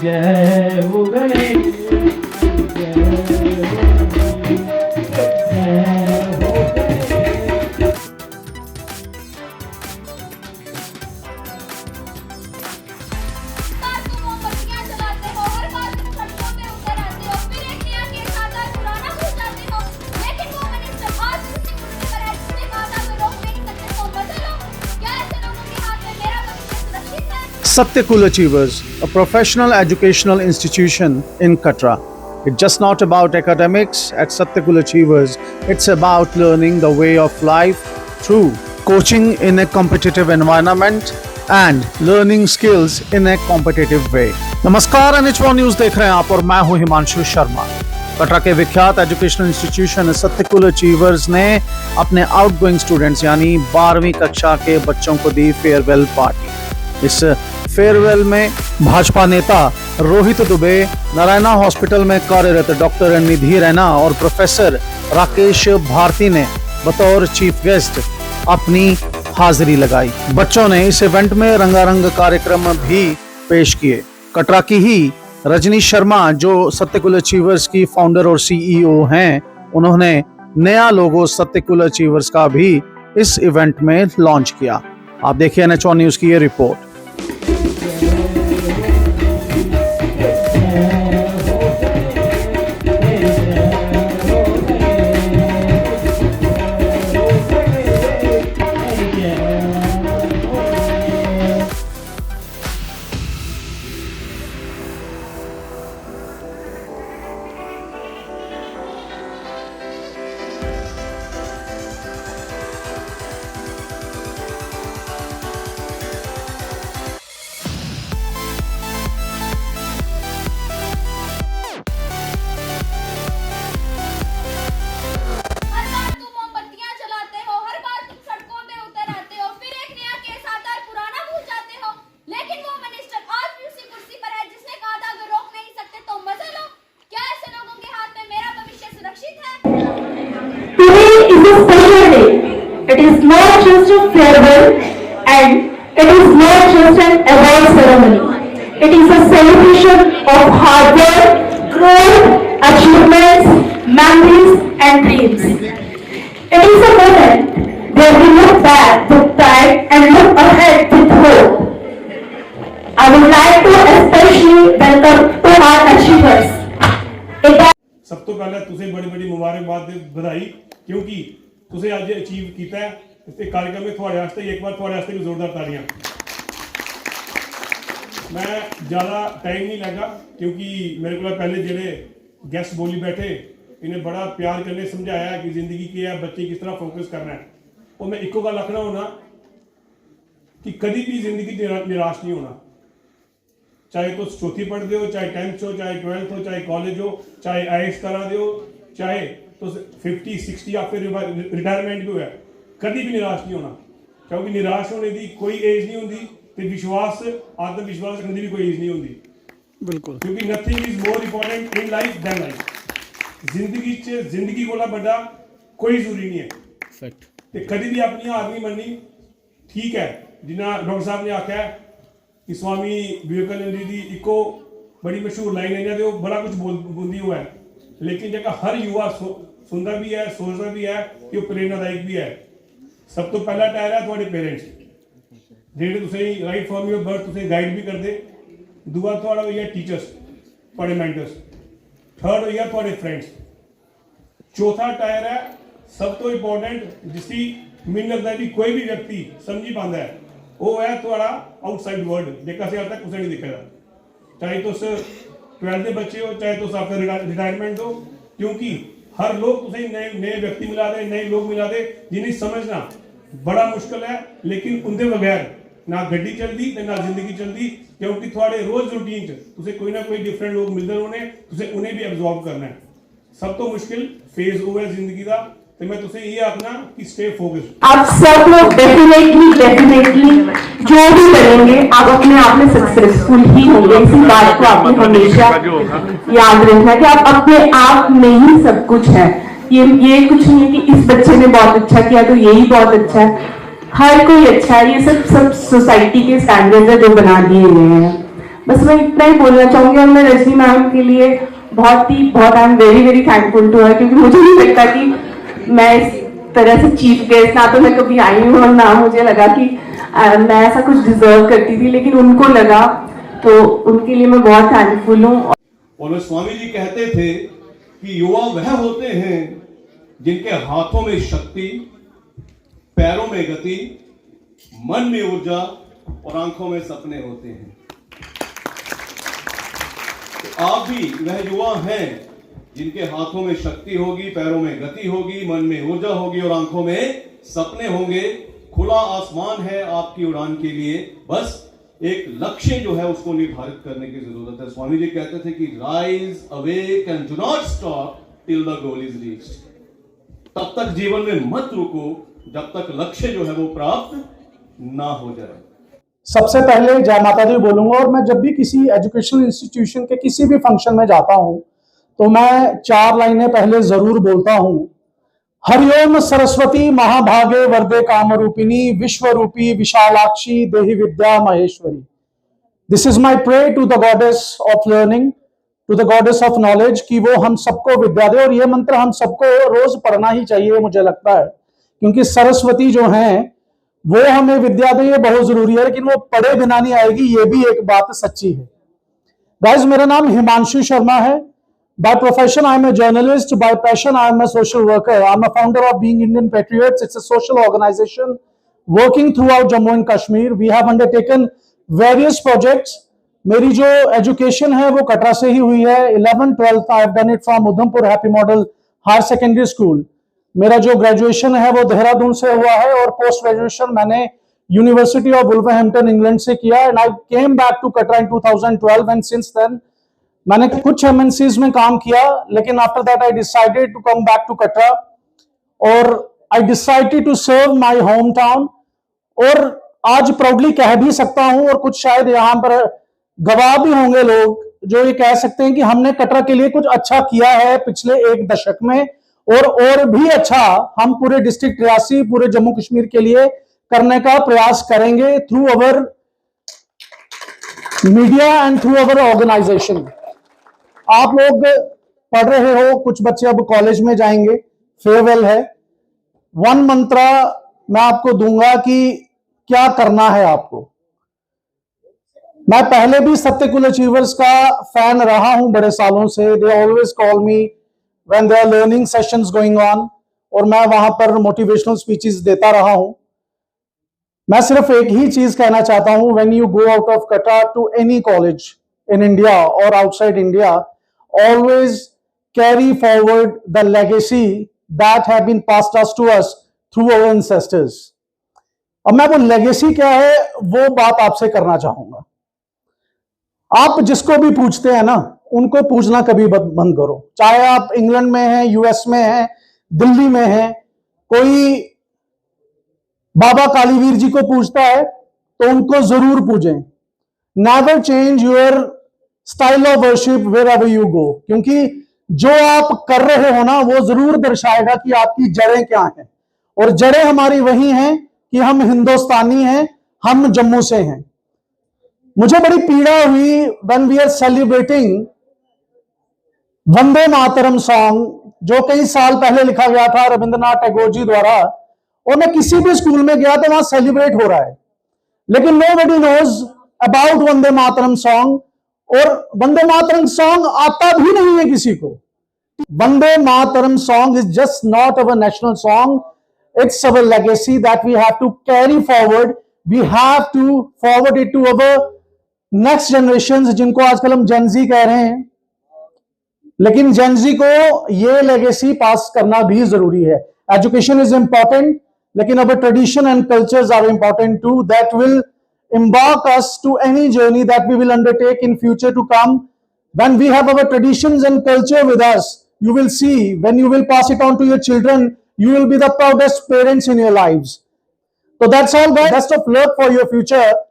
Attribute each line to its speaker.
Speaker 1: जय हो गए
Speaker 2: Satyakul Achievers, a professional educational institution in Katra. It's just not about academics at Satyakul Achievers, it's about learning the way of life through coaching in a competitive environment and learning skills in a competitive way. नमस्कार, NH1 news देख रहे हैं आप और मैं हूं हिमांशु शर्मा। कटरा के विख्यात एजुकेशनल इंस्टीट्यूशन सत्यकुल अचीवर्स ने अपने आउटगोइंग स्टूडेंट्स यानी 12वीं कक्षा के बच्चों को दी फेयरवेल पार्टी। इस फेयरवेल में भाजपा नेता रोहित दुबे, नारायणा हॉस्पिटल में कार्यरत डॉक्टर निधि रैना और प्रोफेसर राकेश भारती ने बतौर चीफ गेस्ट अपनी हाजिरी लगाई। बच्चों ने इस इवेंट में रंगारंग कार्यक्रम भी पेश किए। कटरा की ही रजनी शर्मा, जो सत्यकुल अचीवर्स की फाउंडर और सीईओ हैं, उन्होंने नया लोगो सत्यकुल अचीवर्स का भी इस इवेंट में लॉन्च किया। आप देखिए NH1 न्यूज की ये report.
Speaker 3: It is not just a farewell and it is not just an award ceremony. It is a celebration of hard work, growth, achievements, memories and dreams. It is a moment where we look back with pride and look ahead with hope. I would like to especially welcome to our achievers.
Speaker 4: सब तो पहले तुझे बड़ी मुबारकबाद बधाई, क्योंकि तुझे आज अचीव किया है। इस कार्यक्रम में थोड़े वास्ते एक बार थोड़े वास्ते भी जोरदार तालियां। मैं ज़्यादा टाइम नहीं लगा, क्योंकि मेरे को पहले जेडे गेस्ट बोली बैठे, इन्हें बड़ा प्यार करने समझाया कि जिंदगी की है, बच्चे किस तरह फोकस करना है। और मैं इको गल आखना होना कि कभी भी जिंदगी निराश नहीं होना, चाहे तो चौथी पढ़ते हो, चाहे 10th हो, चाहे 12th हो, चाहे कॉलेज हो, चाहे IAS करा दो, चाहे तो 50, 60 या फिर रिटायरमेंट भी हुआ, कभी भी निराश नहीं होना, क्योंकि निराश होने की कोई एज नहीं होती, तो विश्वास, आत्मविश्वास रखने की कोई एज नहीं होती। बिल्कुल, क्योंकि nothing is more important in life then life. जिंदगी कोला बड़ा कोई जरूरी नहीं है। तो कभी भी अपनी हार नहीं मननी। ठीक है, जिन्ना डॉक्टर साहब ने आख्या है कि स्वामी विवेकानंद जी की इको बड़ी मशहूर लाइन है, तो बड़ा कुछ बोलती हुआ है, लेकिन जगह हर युवा सुनता भी है, सोचता भी है कि वो प्रेरणादायक भी है। सब तो पहला टायर है थोड़े पेरेंट्स, जेडे तुसें राइट फ्रॉम योर बर्थ तुसें गाइड भी करते। दूआ थोड़ा हो गया टीचर्स, थोड़े मेंटर्स। थर्ड हो गया थोड़े फ्रेंड्स। चौथा टायर है सब तो इंपॉर्टेंट, जिसकी मैनूं लगता है कि कोई भी व्यक्ति समझी पाता है, वो है थोड़ा आउटसाइड वर्ल्ड, जेका से तक कुछ नहीं दिखेगा। चाहे तो 12th के बच्चे हो, चाहे तो आपका रिटायरमेंट हो, क्योंकि हर लोग तुझे नए व्यक्ति मिला दे, नए लोग मिला दे, जिन्हें समझना बड़ा मुश्किल है। लेकिन उनके बगैर ना गड्डी चलती ना जिंदगी चलती, क्योंकि थोड़े रोज रूटीन तुझे कोई ना कोई डिफरेंट लोग मिलते होने, तुझे उन्हें भी एब्जॉर्ब करना है। सब तो मुश्किल फेज हो है जिंदगी का, तो मैं तुझे ये आखना कि स्टे फोकस्ड।
Speaker 3: आप सब लोग डेफिनेटली जो भी करेंगे आप अपने आप में सक्सेसफुल ही होंगे। इसी बात को आपको हमेशा याद रखना कि आप अपने आप में ही सब कुछ है। ये कुछ नहीं है कि इस बच्चे ने बहुत अच्छा किया तो यही बहुत अच्छा है, हर कोई अच्छा है, ये सब सोसाइटी के स्टैंडर्ड्स है जो बना दिए गए हैं। बस मैं इतना ही बोलना चाहूंगी और मैं रजनी मैम के लिए बहुत I am very very thankful to her, क्योंकि मुझे नहीं लगता कि मैं इस तरह से चीफ गेस्ट ना तो मैं कभी आई हूँ और ना मुझे लगा कि मैं ऐसा कुछ डिजर्व करती थी, लेकिन उनको लगा, तो उनके लिए मैं बहुत थैंकफुल हूँ।
Speaker 5: और स्वामी जी कहते थे कि युवा वह होते हैं जिनके हाथों में शक्ति, पैरों में गति, मन में ऊर्जा और आंखों में सपने होते हैं। तो आप भी वह युवा हैं जिनके हाथों में शक्ति होगी, पैरों में गति होगी, मन में ऊर्जा होगी और आंखों में सपने होंगे। खुला आसमान है आपकी उड़ान के लिए, बस एक लक्ष्य जो है उसको निर्धारित करने की जरूरत है। स्वामी जी कहते थे कि rise awake and do not stop till the goal is reached. तब तक जीवन में मत रुको जब तक लक्ष्य जो है वो प्राप्त ना हो जाए।
Speaker 2: सबसे पहले जय माता दी बोलूंगा, और मैं जब भी किसी एजुकेशनल इंस्टीट्यूशन के किसी भी फंक्शन में जाता हूं तो मैं 4 लाइनें पहले जरूर बोलता हूं। हरिओम सरस्वती महाभागे वरदे कामरूपिणी विश्वरूपी विशालाक्षी देहि विद्या महेश्वरी। This is my pray to the goddess of learning, to the goddess of knowledge, कि वो हम सबको विद्या दे। और ये मंत्र हम सबको रोज पढ़ना ही चाहिए मुझे लगता है, क्योंकि सरस्वती जो हैं वो हमें विद्या दे, ये बहुत जरूरी है, लेकिन वो पढ़े बिना नहीं आएगी, ये भी एक बात सच्ची है। गाइस, मेरा नाम हिमांशु शर्मा है। By profession, I am a journalist. By passion, I am a social worker. I am a founder of Being Indian Patriots. It's a social organization working throughout Jammu and Kashmir. We have undertaken various projects. मेरी जो education है वो कटरा से ही हुई है। 11th 12th I have done it from Udhampur happy model higher secondary school. मेरा जो graduation है वो देहरादून से हुआ है, और पोस्ट ग्रेजुएशन मैंने यूनिवर्सिटी ऑफ वुल्वरहैम्पटन इंग्लैंड से किया। And I came back to Katra in 2012 and since then मैंने कुछ एमएनसीज में काम किया, लेकिन after that I decided to come back to Katra और I decided to serve my home town. और आज प्राउडली कह भी सकता हूं, और कुछ शायद यहां पर गवाह भी होंगे लोग जो ये कह सकते हैं कि हमने कटरा के लिए कुछ अच्छा किया है पिछले 1 दशक में, और भी अच्छा हम पूरे डिस्ट्रिक्ट रियासी, पूरे जम्मू कश्मीर के लिए करने का प्रयास करेंगे through our media and through our organisation. आप लोग पढ़ रहे हो, कुछ बच्चे अब कॉलेज में जाएंगे, फेयरवेल है। 1 मंत्रा मैं आपको दूंगा कि क्या करना है आपको। मैं पहले भी सत्यकुल अचीवर्स का फैन रहा हूं बड़े सालों से। They always call me when there are learning sessions going on, और मैं वहां पर मोटिवेशनल स्पीचेस देता रहा हूं। मैं सिर्फ एक ही चीज कहना चाहता हूं, when you go out of Katra to any college in India or outside India, always carry forward the legacy that have been passed us to us through our ancestors. अब मैं वो लेगेसी क्या है वो बात आपसे करना चाहूंगा। आप जिसको भी पूछते हैं ना, उनको पूछना कभी बंद करो। चाहे आप इंग्लैंड में हैं, यूएस में हैं, दिल्ली में हैं, कोई बाबा कालीवीर जी को पूछता है तो उनको जरूर पूछें। Never change your style of worship wherever you go, क्योंकि जो आप कर रहे हो ना वो जरूर दर्शाएगा कि आपकी जड़ें क्या हैं। और जड़ें हमारी वही हैं कि हम हिंदुस्तानी हैं, हम जम्मू से हैं। मुझे बड़ी पीड़ा हुई when we are celebrating Vande Mataram song, जो कई साल पहले लिखा गया था रविंद्रनाथ टैगोर जी द्वारा, और मैं किसी भी स्कूल में गया तो वहां सेलिब्रेट हो रहा है, लेकिन nobody knows about Vande Mataram song, और वंदे मातरम सॉन्ग आता भी नहीं है किसी को। Vande Mataram song is just not our national song, it's our legacy that we have to carry forward. We have to forward it to our next generation, जिनको आजकल हम जेनजी कह रहे हैं, लेकिन जेनजी को ये लेगेसी पास करना भी जरूरी है। एजुकेशन इज इंपॉर्टेंट, लेकिन our tradition and cultures are important too, that will embark us to any journey that we will undertake in future to come. When we have our traditions and culture with us, you will see, when you will pass it on to your children, you will be the proudest parents in your lives. So that's all, guys. Best of luck for your future.